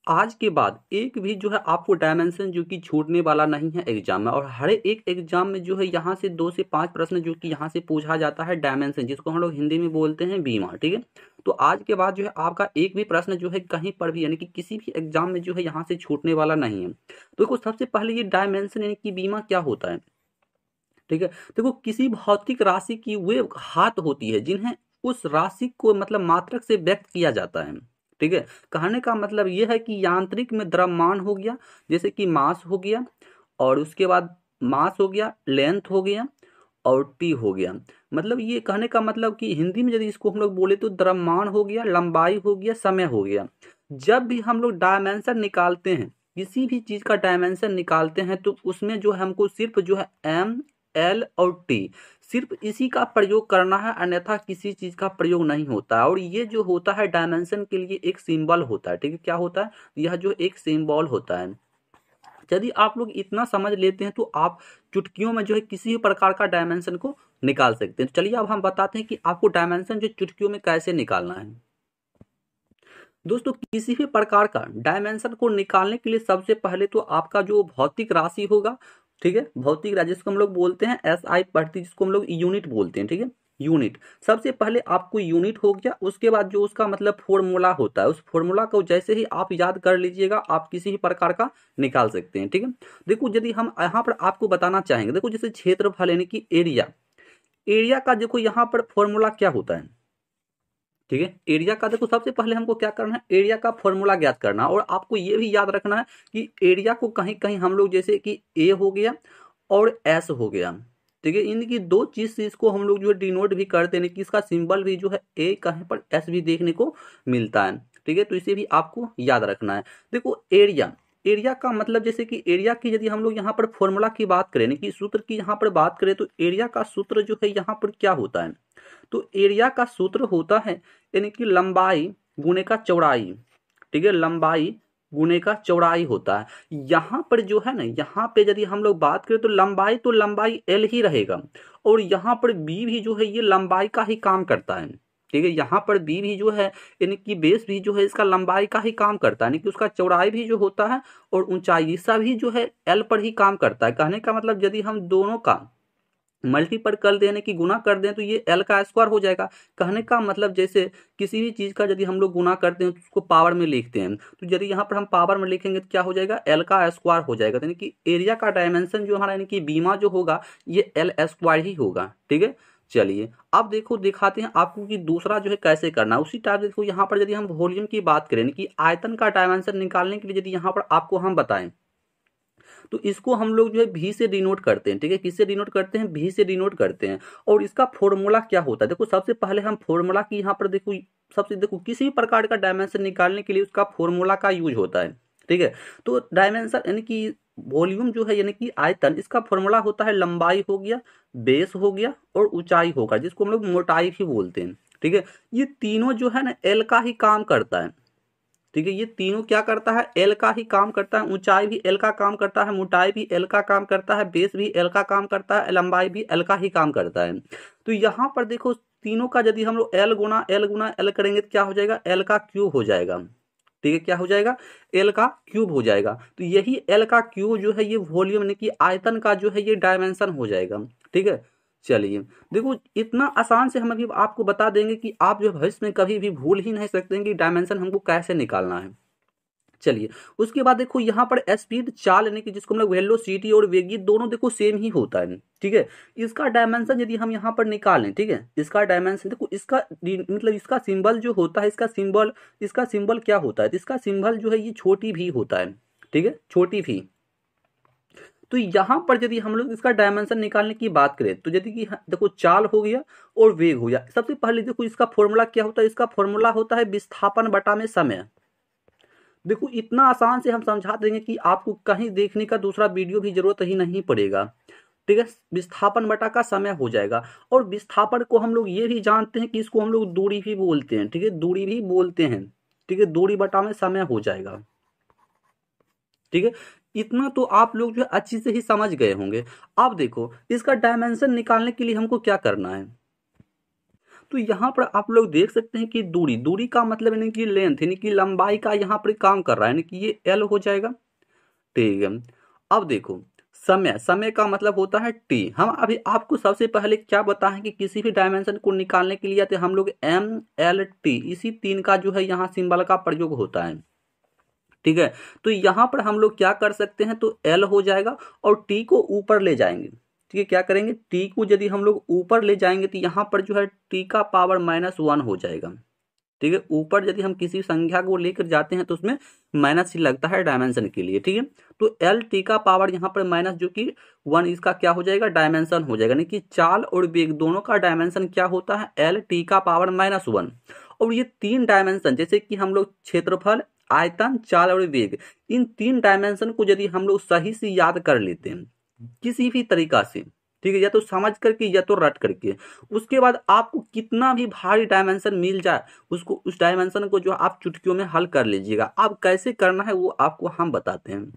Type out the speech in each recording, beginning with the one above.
आज के बाद एक भी जो है आपको डायमेंशन जो कि छूटने वाला नहीं है एग्जाम में, और हर एक एग्जाम में जो है यहाँ से 2 से 5 प्रश्न जो कि यहाँ से पूछा जाता है डायमेंशन, जिसको हम लोग हिंदी में बोलते हैं बीमा। ठीक है, तो आज के बाद जो है आपका एक भी प्रश्न जो है कहीं पर भी यानी कि किसी भी एग्जाम में जो है यहाँ से छूटने वाला नहीं है। तो देखो सबसे पहले ये डायमेंशन यानी कि बीमा क्या होता है। ठीक है, देखो किसी भौतिक राशि की वे घात होती है जिन्हें उस राशि को मतलब मात्रक से व्यक्त किया जाता है। ठीक है, कहने का मतलब यह है कि यांत्रिक में द्रव्यमान हो गया, जैसे कि मास हो गया, और उसके बाद मास हो गया, लेंथ हो गया, और टी हो गया। मतलब ये कहने का मतलब कि हिंदी में यदि इसको हम लोग बोले तो द्रव्यमान हो गया, लंबाई हो गया, समय हो गया। जब भी हम लोग डायमेंशन निकालते हैं, किसी भी चीज का डायमेंशन निकालते हैं, तो उसमें जो है हमको सिर्फ जो है एम, एल और टी, सिर्फ इसी का प्रयोग करना है, अन्यथा किसी चीज का प्रयोग नहीं होता है। और ये जो होता है डायमेंशन के लिए एक सिंबल होता है। ठीक है, क्या होता है, यह जो एक सिंबल होता है। यदि आप लोग इतना समझ लेते हैं तो आप चुटकियों में जो है किसी भी प्रकार का डायमेंशन को निकाल सकते हैं। तो चलिए अब हम बताते हैं कि आपको डायमेंशन जो चुटकियों में कैसे निकालना है। दोस्तों किसी भी प्रकार का डायमेंशन को निकालने के लिए सबसे पहले तो आपका जो भौतिक राशि होगा, ठीक है, भौतिक राशि जिसको हम लोग बोलते हैं एसआई पढ़ती, जिसको हम लोग यूनिट बोलते हैं। ठीक है, यूनिट, सबसे पहले आपको यूनिट हो गया, उसके बाद जो उसका मतलब फॉर्मूला होता है, उस फॉर्मूला को जैसे ही आप याद कर लीजिएगा आप किसी भी प्रकार का निकाल सकते हैं। ठीक है, देखो यदि हम यहाँ पर आपको बताना चाहेंगे, देखो जैसे क्षेत्रफल यानी कि एरिया, एरिया का देखो यहाँ पर फॉर्मूला क्या होता है। ठीक है, एरिया का देखो सबसे पहले हमको क्या करना है, एरिया का फॉर्मूला ज्ञात करना है। और आपको ये भी याद रखना है कि एरिया को कहीं कहीं हम लोग जैसे कि ए हो गया और एस हो गया, ठीक है, इनकी दो चीज से इसको हम लोग जो है डिनोट भी करते हैं कि इसका सिंबल भी जो है ए कहीं पर एस भी देखने को मिलता है। ठीक है, तो इसे भी आपको याद रखना है। देखो एरिया, एरिया का मतलब जैसे कि एरिया की यदि हम लोग यहाँ पर फॉर्मूला की बात करें, यानी कि सूत्र की यहाँ पर बात करें, तो एरिया का सूत्र जो है यहाँ पर क्या होता है, तो एरिया का सूत्र होता है यानी कि लंबाई गुने का चौड़ाई। ठीक है, लंबाई गुने का चौड़ाई होता है। यहाँ पर जो है ना, यहाँ पे यदि हम लोग बात करें तो लंबाई एल ही रहेगा, और यहाँ पर बी भी जो है ये लंबाई का ही काम करता है। ठीक है, यहाँ पर बी भी जो है यानी कि बेस भी जो है इसका लंबाई का ही काम करता है, यानी कि उसका चौड़ाई भी जो होता है और ऊंचाई सा भी जो है एल पर ही काम करता है। कहने का मतलब यदि हम दोनों का मल्टीपल कर देने की गुना कर दें तो ये एल का स्क्वायर हो जाएगा। कहने का मतलब जैसे किसी भी चीज का यदि हम लोग गुना करते हैं तो उसको पावर में लिखते हैं, तो यदि यहाँ पर हम पावर में लिखेंगे तो क्या हो जाएगा, एल का स्क्वायर हो जाएगा। तो यानी कि एरिया का डायमेंशन जो हमारा यानी कि बीमा जो होगा ये एल स्क्वायर ही होगा। ठीक है, चलिए अब देखो दिखाते हैं आपको कि दूसरा जो है कैसे करना है। उसी टाइप देखो यहाँ पर यदि हम वॉल्यूम की बात करें कि आयतन का डायमेंशन निकालने के लिए यदि यहाँ पर आपको हम बताएं, तो इसको हम लोग जो है भी से डिनोट करते हैं। ठीक है, किससे डिनोट करते हैं, भी से डिनोट करते हैं। और इसका फॉर्मूला क्या होता है, देखो सबसे पहले हम फॉर्मूला की यहाँ पर देखो, सबसे देखो किसी भी प्रकार का डायमेंशन निकालने के लिए उसका फॉर्मूला का यूज होता है। ठीक है, तो डायमेंशन यानी कि वॉल्यूम जो है यानी कि आयतन, इसका फॉर्मूला होता है लंबाई हो गया, बेस हो गया और ऊंचाई होगा, जिसको हम लोग मोटाई भी बोलते हैं। ठीक है, ये तीनों जो है ना एल का ही काम करता है। ठीक है, ये तीनों क्या करता है, एल का ही काम करता है। ऊंचाई भी एल का काम करता है, मोटाई भी एल का काम करता है, बेस भी एल का काम करता है, लंबाई भी एल का ही काम करता है। तो यहाँ पर देखो तीनों का यदि हम लोग एल गुना एल करेंगे तो क्या हो जाएगा, एल का क्यूब हो जाएगा। ठीक है, क्या हो जाएगा, एल का क्यूब हो जाएगा। तो यही एल का क्यूब जो है ये वॉल्यूम यानी कि आयतन का जो है ये डायमेंशन हो जाएगा। ठीक है, चलिए देखो इतना आसान से हम अभी आपको बता देंगे कि आप जो भविष्य में कभी भी भूल ही नहीं सकते हैं कि डायमेंशन हमको कैसे निकालना है। चलिए उसके बाद देखो यहाँ पर स्पीड चाल यानी कि जिसको हम लोग वेलोसिटी और वेगी दोनों देखो सेम ही होता है। ठीक है, इसका डायमेंशन यदि हम यहाँ पर निकालें, ठीक है, इसका डायमेंशन देखो, इसका मतलब इसका सिंबल जो होता है, इसका सिंबल क्या होता है, तो इसका सिंबल जो है ये छोटी भी होता है। ठीक है, छोटी भी। तो यहाँ पर यदि हम लोग इसका डायमेंशन निकालने की बात करें तो यदि कि देखो चाल हो गया और वेग हो गया, सबसे पहले देखो इसका फॉर्मूला क्या होता है, इसका फॉर्मूला होता है विस्थापन बटा में समय। देखो इतना आसान से हम समझा देंगे कि आपको कहीं देखने का दूसरा वीडियो भी जरूरत ही नहीं पड़ेगा। ठीक है, विस्थापन बटा का समय हो जाएगा। और विस्थापन को हम लोग ये भी जानते हैं कि इसको हम लोग दूरी भी बोलते हैं। ठीक है, दूरी भी बोलते हैं। ठीक है, दूरी बटा में समय हो जाएगा। ठीक है, इतना तो आप लोग जो है अच्छी से ही समझ गए होंगे। अब देखो इसका डायमेंशन निकालने के लिए हमको क्या करना है, तो यहाँ पर आप लोग देख सकते हैं कि दूरी का मतलब यानी कि लेंथ यानी कि लंबाई का यहाँ पर काम कर रहा है, यानी कि ये एल हो जाएगा। ठीक है, अब देखो समय का मतलब होता है टी। हम अभी आपको सबसे पहले क्या बताएं कि किसी भी डायमेंशन को निकालने के लिए तो हम लोग एम एल टी इसी तीन का जो है यहाँ सिंबल का प्रयोग होता है। ठीक है, तो यहाँ पर हम लोग क्या कर सकते हैं, तो एल हो जाएगा और टी को ऊपर ले जाएंगे। ठीक है, क्या करेंगे, टी को यदि हम लोग ऊपर ले जाएंगे तो यहाँ पर जो है टी का पावर -1 हो जाएगा। ठीक है, ऊपर यदि हम किसी संख्या को लेकर जाते हैं तो उसमें माइनस ही लगता है डायमेंशन के लिए। ठीक है, तो एल टी का पावर यहाँ पर माइनस जो कि 1 इसका क्या हो जाएगा, डायमेंशन हो जाएगा। यानी कि चाल और वेग दोनों का डायमेंशन क्या होता है, एल टी का पावर -1। और ये तीन डायमेंशन जैसे कि हम लोग क्षेत्रफल, आयतन, चाल और वेग, इन तीन डायमेंशन को यदि हम लोग सही से याद कर लेते हैं किसी भी तरीका से, ठीक है, या तो समझ करके या तो रट करके, उसके बाद आपको कितना भी भारी डायमेंशन मिल जाए उसको उस डायमेंशन को जो आप चुटकियों में हल कर लीजिएगा। अब कैसे करना है वो आपको हम बताते हैं।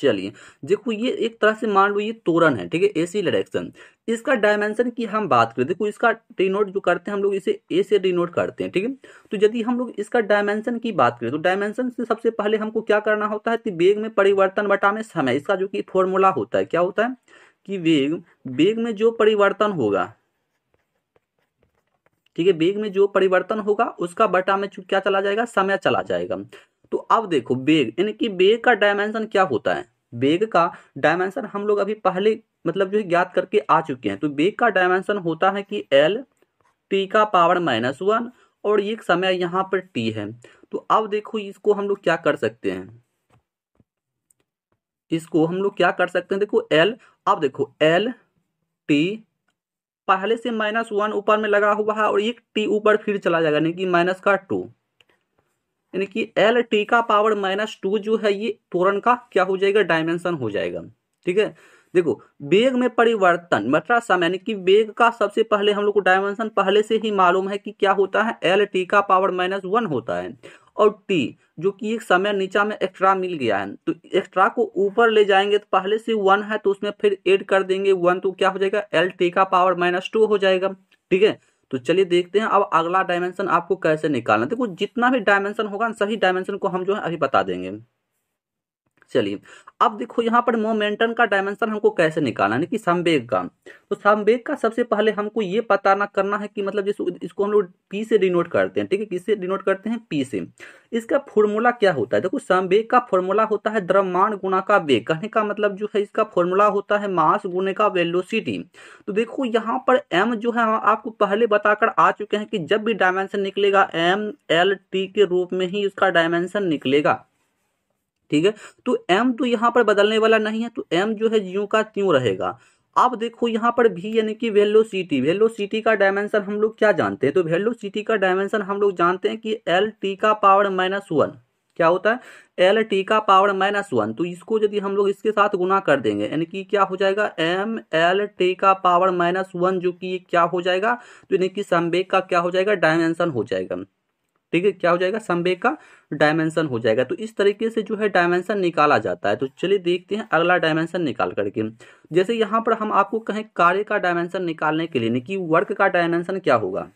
चलिए देखो, ये एक तरह से मान लो ये तोरण है। ठीक है, एसी डायरेक्शन, इसका डायमेंशन की हम बात करें, देखो इसका डिनोट जो करते हैं हम लोग इसे ए से डिनोट करते हैं। ठीक है, तो यदि हम लोग इसका डायमेंशन की बात करें तो डायमेंशन से सबसे पहले हमको क्या करना होता है कि वेग में परिवर्तन बटा में समय, इसका जो कि फॉर्मूला होता है, क्या होता है कि वेग में जो परिवर्तन होगा, ठीक है, वेग में जो परिवर्तन होगा उसका बटा में क्या चला जाएगा, समय चला जाएगा। तो अब देखो वेग यानी कि वेग का डायमेंशन क्या होता है, वेग का डायमेंशन हम लोग अभी पहले मतलब जो है ज्ञात करके आ चुके हैं। तो वेग का डायमेंशन होता है कि एल टी का पावर -1 और ये समय यहाँ पर टी है। तो अब देखो इसको हम लोग क्या कर सकते हैं, इसको हम लोग क्या कर सकते हैं, देखो एल, अब देखो एल टी पहले से -1 ऊपर में लगा हुआ है और एक टी ऊपर फिर चला जाएगा यानी कि -2, यानी कि एल टी का पावर -2 जो है ये त्वरण का क्या हो जाएगा, डायमेंशन हो जाएगा। ठीक है, देखो वेग में परिवर्तन बटा समय, यानी कि वेग का सबसे पहले हम लोग को डायमेंशन पहले से ही मालूम है कि क्या होता है, एल टी का पावर -1 होता है और टी जो कि एक समय नीचा में एक्स्ट्रा मिल गया है, तो एक्स्ट्रा को ऊपर ले जाएंगे तो पहले से 1 है तो उसमें फिर ऐड कर देंगे 1, तो क्या हो जाएगा, एल टी का पावर -2 हो जाएगा। ठीक है, तो चलिए देखते हैं अब अगला डायमेंशन आपको कैसे निकालना। देखो जितना भी डायमेंशन होगा सही डायमेंशन को हम जो है अभी बता देंगे। चलिए अब देखो यहाँ पर मोमेंटम का डायमेंशन हमको कैसे निकालना है, कि संवेग का। तो संवेग का सबसे पहले हमको ये पता ना करना है कि मतलब इसको हम लोग पी से डिनोट करते हैं। ठीक है, किससे डिनोट करते हैं, पी से। इसका फॉर्मूला क्या होता है, देखो संवेग का फॉर्मूला होता है द्रव्यमान गुणा का वेग। कहने का मतलब जो है इसका फॉर्मूला होता है मास गुणे का वेलोसिटी। तो देखो यहाँ पर एम जो है आपको पहले बताकर आ चुके हैं कि जब भी डायमेंशन निकलेगा एम एल टी के रूप में ही उसका डायमेंशन निकलेगा। ठीक है, तो m तो यहाँ पर बदलने वाला नहीं है, तो m जो है ज्यों का त्यों रहेगा। अब देखो यहाँ पर v यानी कि वेलोसिटी, वेलोसिटी का डायमेंशन हम लोग क्या जानते हैं, तो वेलोसिटी का डायमेंशन हम लोग जानते हैं कि एल टी का पावर -1 क्या होता है, एल टी का पावर -1। तो इसको यदि हम लोग इसके साथ गुना कर देंगे यानी कि क्या हो जाएगा, एम एल टी का पावर -1 जो कि क्या हो जाएगा, तो यानी कि संवेग का क्या हो जाएगा, डायमेंशन हो जाएगा। ठीक है, क्या हो जाएगा, संवेग का डायमेंशन हो जाएगा। तो इस तरीके से जो है डायमेंशन निकाला जाता है। तो चलिए देखते हैं अगला डायमेंशन निकाल करके। जैसे यहाँ पर हम आपको कहें कार्य का डायमेंशन निकालने के लिए, कि वर्क का डायमेंशन क्या होगा,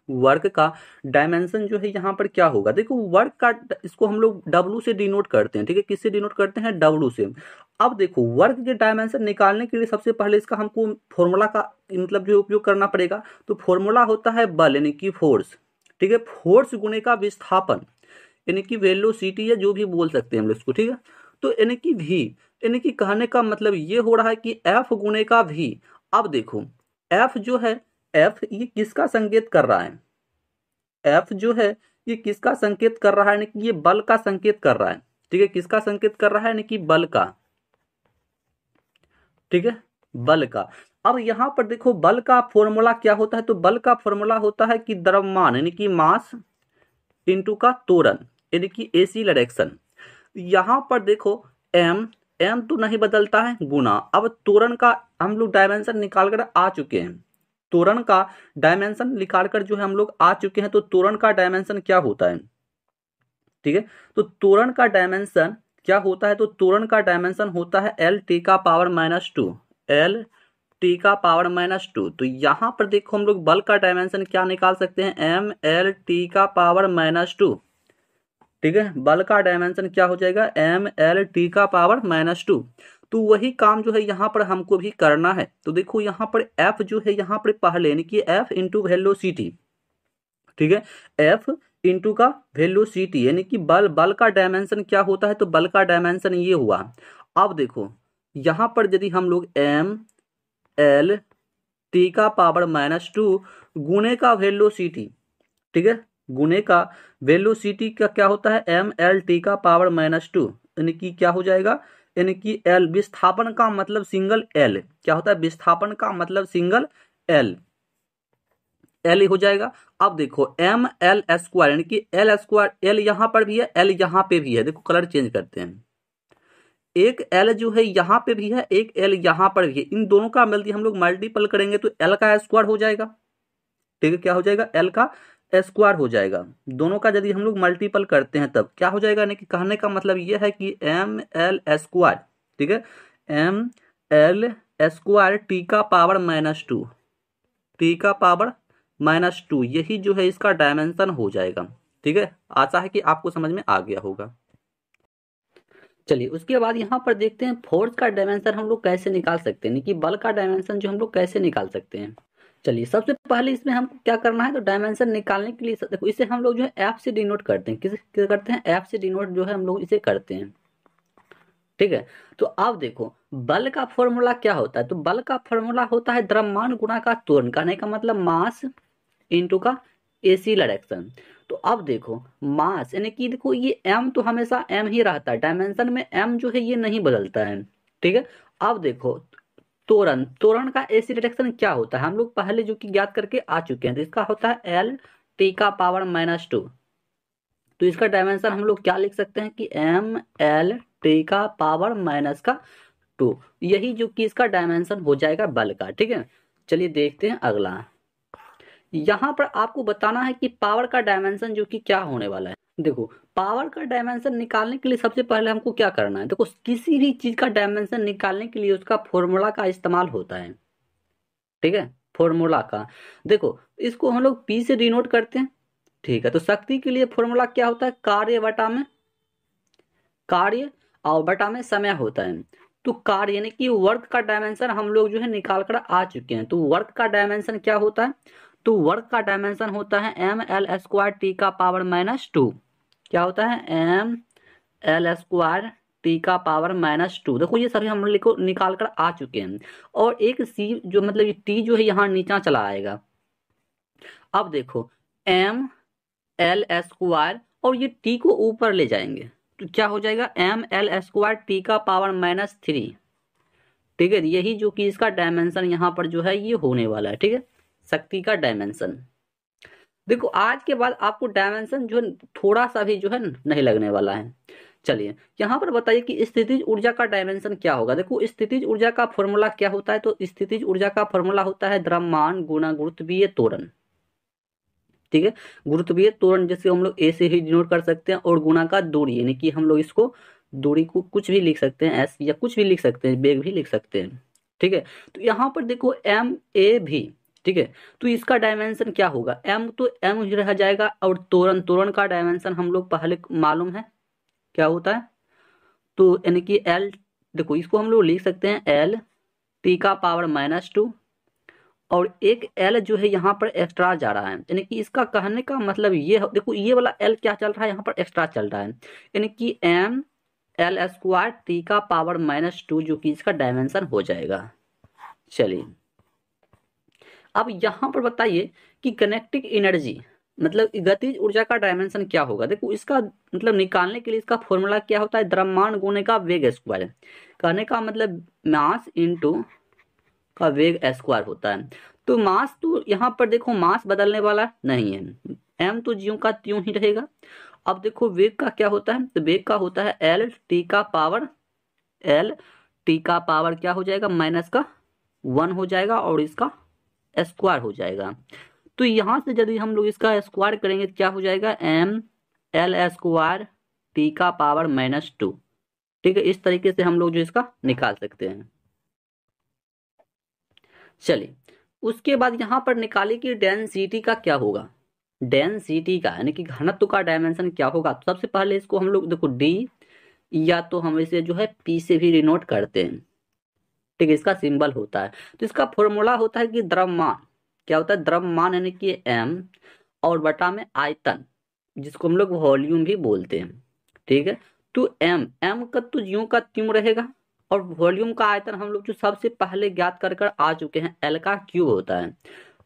वर्क का डायमेंशन जो है यहाँ पर क्या होगा, देखो वर्क का इसको हम लोग W से डिनोट करते हैं। ठीक है, किससे डिनोट करते हैं, W से। अब देखो वर्क के डायमेंशन निकालने के लिए सबसे पहले इसका हमको फॉर्मूला का मतलब जो उपयोग करना पड़ेगा। तो फॉर्मूला होता है बल यानी कि फोर्स। ठीक है, फोर्स गुणे का विस्थापन यानी कि वेलोसिटी या जो भी बोल सकते हैं हम लोग इसको। ठीक है, तो यानी कि v यानी कि कहने का मतलब ये हो रहा है कि F गुणे का v। अब देखो F जो है, F ये किसका संकेत कर रहा है, F जो है ये किसका संकेत कर रहा है, यानी कि ये बल का संकेत कर रहा है। ठीक है, किसका संकेत कर रहा है, यानी कि बल का। ठीक है, बल का। अब यहाँ पर देखो बल का फॉर्मूला क्या होता है, तो बल का फॉर्मूला होता है कि द्रव्यमान यानी कि मास इंटू का त्वरण यानी कि एसी डायरेक्शन। यहाँ पर देखो एम एम तो नहीं बदलता है, गुना। अब त्वरण का हम लोग डायमेंशन निकाल कर आ चुके हैं, त्वरण का डायमेंशन निकाल कर जो है हम लोग आ चुके हैं। तो त्वरण का डायमेंशन क्या होता है, ठीक है, तो त्वरण का डायमेंशन क्या होता है, तो त्वरण का डायमेंशन होता है एल टी का पावर -2, एल टी का पावर -2। तो यहाँ पर देखो हम लोग बल का डायमेंशन क्या निकाल सकते हैं, एम एल टी का पावर -2। ठीक है, बल का डायमेंशन क्या हो जाएगा, एम एल टी का पावर -2। तो वही काम जो है यहाँ पर हमको भी करना है। तो देखो यहाँ पर एफ जो है यहाँ पर पहले यानी कि एफ इंटू वेलोसिटी, ठीक है, एफ इंटू का वेलोसिटी यानी कि बल का डायमेंशन क्या होता है, तो बल का डायमेंशन ये हुआ। अब देखो यहाँ पर यदि हम लोग एम एल टी का पावर -2 गुने का वेलोसिटी, ठीक है, गुने का वेलोसिटी का क्या होता है, एम एल टी का पावर -2 यानी कि क्या हो जाएगा, यानी कि एल विस्थापन का मतलब सिंगल एल, क्या होता है विस्थापन का मतलब सिंगल एल, एल हो जाएगा। अब देखो एम एल स्क्वायर यानी कि एल स्क्वायर, एल यहाँ पर भी है, एल यहाँ पे भी है। देखो कलर चेंज करते हैं, एक एल जो है यहाँ पे भी है, एक एल यहाँ पर भी है। इन दोनों का मिलकर हम लोग मल्टीपल करेंगे तो एल का स्क्वायर हो जाएगा। ठीक है, क्या हो जाएगा, एल का स्क्वायर हो जाएगा। दोनों का यदि हम लोग मल्टीपल करते हैं तब क्या हो जाएगा, यानी कि कहने का मतलब यह है कि एम एल स्क्वायर, ठीक है, एम एल स्क्वायर टी का पावर -2, टी का पावर -2, यही जो है इसका डायमेंशन हो जाएगा। ठीक है, आशा है कि आपको समझ में आ गया होगा। चलिए उसके बाद यहाँ पर देखते हैं फोर्स का डायमेंशन हम लोग कैसे निकाल सकते हैं, कि बल का डायमेंशन जो हम लोग कैसे निकाल सकते हैं। चलिए सबसे पहले इसमें हमको क्या करना है, तो डायमेंशन निकालने के लिए देखो इसे हम लोग जो है एफ से डिनोट करते हैं। किस करते हैं, एफ से डिनोट जो है हम लोग इसे करते हैं। ठीक है, तो अब देखो बल का फॉर्मूला क्या होता है, तो बल का फॉर्मूला होता है द्रव्यमान गुणा का त्वरण, कहने का मतलब मास इनटू का एसी डायरेक्शन। तो अब देखो मास यानी कि देखो ये m तो हमेशा m ही रहता है, डायमेंशन में m जो है ये नहीं बदलता है। ठीक है, अब देखो त्वरण, त्वरण का एसी डायरेक्शन क्या होता है हम लोग पहले जो कि ज्ञात करके आ चुके हैं। तो इसका होता है एल टी का पावर -2। तो इसका डायमेंशन हम लोग क्या लिख सकते हैं कि एम एल टी का पावर -2, यही जो कि इसका डायमेंशन हो जाएगा बल का। ठीक है, चलिए देखते हैं अगला। यहाँ पर आपको बताना है कि पावर का डायमेंशन जो कि क्या होने वाला है। देखो पावर का डायमेंशन निकालने के लिए सबसे पहले हमको क्या करना है, देखो किसी भी चीज का डायमेंशन निकालने के लिए उसका फॉर्मूला का इस्तेमाल होता है। ठीक है, फॉर्मूला का देखो इसको हम लोग पी से डिनोट करते हैं। ठीक है, तो शक्ति के लिए फॉर्मूला क्या होता है, कार्य बटा में, कार्य और बटा में समय होता है। तो कार्य यानी कि वर्क का डायमेंशन हम लोग जो है निकाल कर आ चुके हैं। तो वर्क का डायमेंशन क्या होता है, तो वर्क का डायमेंशन होता है एम एल स्क्वायर टी का पावर -2। क्या होता है, एम एल स्क्वायर टी का पावर -2। देखो ये सभी हम लोग को निकाल कर आ चुके हैं। और एक सी जो मतलब ये टी जो है यहाँ नीचा चला आएगा। अब देखो एम एल स्क्वायर और ये टी को ऊपर ले जाएंगे तो क्या हो जाएगा, एम एल स्क्वायर टी का पावर -3। ठीक है, यही जो कि इसका डायमेंशन यहाँ पर जो है ये होने वाला है। ठीक है, शक्ति का डायमेंशन। देखो आज के बाद आपको डायमेंशन जो है थोड़ा सा भी जो है नहीं लगने वाला है। चलिए यहाँ पर बताइए कि स्थितिज ऊर्जा का डायमेंशन क्या होगा। देखो स्थितिज ऊर्जा का फॉर्मूला क्या होता है, तो स्थितिज ऊर्जा का फॉर्मूला होता है द्रव्यमान गुणा गुरुत्वीय त्वरण। ठीक है, गुरुत्वीय त्वरण जैसे हम लोग ए से ही डिनोट कर सकते हैं, और गुणा का दूरी यानी कि हम लोग इसको दूरी को कुछ भी लिख सकते हैं एस, या कुछ भी लिख सकते हैं, वेग भी लिख सकते हैं। ठीक है, तो यहाँ पर देखो एम ए भी, ठीक है, तो इसका डायमेंशन क्या होगा, एम तो एम ही रह जाएगा, और त्वरण, त्वरण का डायमेंशन हम लोग पहले मालूम है क्या होता है। तो यानी कि एल, देखो इसको हम लोग लिख सकते हैं एल टी का पावर -2, और एक एल जो है यहाँ पर एक्स्ट्रा जा रहा है। यानी कि इसका कहने का मतलब ये देखो ये वाला एल क्या चल रहा है, यहाँ पर एक्स्ट्रा चल रहा है, यानी कि एम एल स्क्वायर टी का पावर -2 जो कि इसका डायमेंशन हो जाएगा। चलिए अब यहाँ पर बताइए कि कनेक्टिंग एनर्जी मतलब गतिज ऊर्जा का डायमेंशन क्या होगा। देखो इसका मतलब निकालने के लिए इसका फॉर्मूला क्या होता है, द्रव्यमान गुणे का वेग स्क्वायर। कहने का मतलब मास इनटू का वेग स्क्वायर होता है। तो मास तो यहाँ पर देखो मास बदलने वाला नहीं है, एम तो ज्यों का त्यों ही रहेगा। अब देखो वेग का क्या होता है, तो वेग का होता है एल टी का पावर, एल टी का पावर क्या हो जाएगा, -1 हो जाएगा, और इसका स्क्वायर हो जाएगा। तो यहाँ से यदि हम लोग इसका स्क्वायर करेंगे तो क्या हो जाएगा, एम एल स्क्वायर टी का पावर -2। ठीक है, इस तरीके से हम लोग जो इसका निकाल सकते हैं। चलिए उसके बाद यहाँ पर निकालिए कि डेंसिटी का क्या होगा। डेंसिटी का यानी कि घनत्व का डायमेंशन क्या होगा। तो सबसे पहले इसको हम लोग देखो डी या तो हम इसे जो है पी से भी डिनोट करते हैं, ठीक है, इसका सिंबल होता है। तो इसका फॉर्मूला होता है कि द्रव्यमान, क्या होता है द्रव्यमान यानी कि एम और बटा में आयतन जिसको हम लोग वॉल्यूम भी बोलते हैं, ठीक है। तो एम का तो ज्यों का त्यों रहेगा और वॉल्यूम का आयतन हम लोग जो सबसे पहले ज्ञात कर कर आ चुके हैं एल का क्यूब होता है।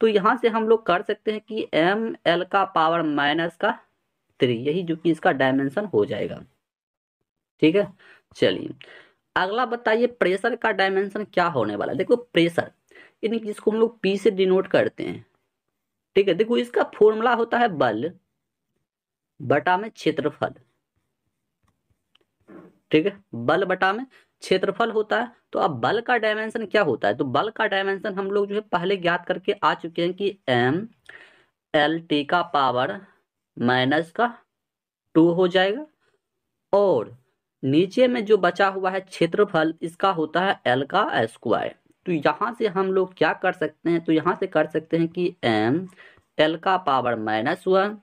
तो यहां से हम लोग कर सकते हैं कि एम एल का पावर माइनस का 3, यही जो कि इसका डायमेंशन हो जाएगा, ठीक है। चलिए अगला बताइए प्रेशर का डायमेंशन क्या होने वाला है। देखो प्रेशर यानी कि जिसको हम लोग पी से डिनोट करते हैं, ठीक है। देखो इसका फॉर्मूला होता है बल बटा में क्षेत्रफल, ठीक है, बल बटा में क्षेत्रफल होता है। तो अब बल का डायमेंशन क्या होता है, तो बल का डायमेंशन हम लोग जो है पहले ज्ञात करके आ चुके हैं कि एम एल टी का पावर माइनस का 2 हो जाएगा और नीचे में जो बचा हुआ है क्षेत्रफल इसका होता है एल का स्क्वायर। तो यहां से हम लोग क्या कर सकते हैं, तो यहां से कर सकते हैं कि एम एल का पावर -1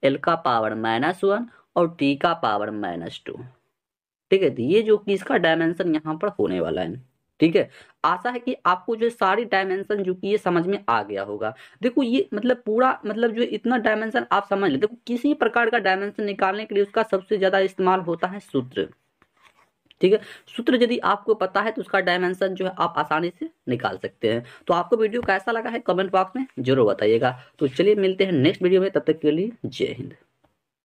एल का पावर -1 और टी का पावर -2, ठीक है। तो ये जो कि इसका डायमेंशन यहाँ पर होने वाला है, ठीक है। आशा है कि आपको जो सारी डायमेंशन जो कि ये समझ में आ गया होगा। देखो ये मतलब पूरा मतलब जो इतना डायमेंशन आप समझ ले। देखो किसी प्रकार का डायमेंशन निकालने के लिए उसका सबसे ज्यादा इस्तेमाल होता है सूत्र, ठीक है। सूत्र यदि आपको पता है तो उसका डायमेंशन जो है आप आसानी से निकाल सकते हैं। तो आपको वीडियो कैसा लगा है कमेंट बॉक्स में जरूर बताइएगा। तो चलिए मिलते हैं नेक्स्ट वीडियो में, तब तक के लिए जय हिंद।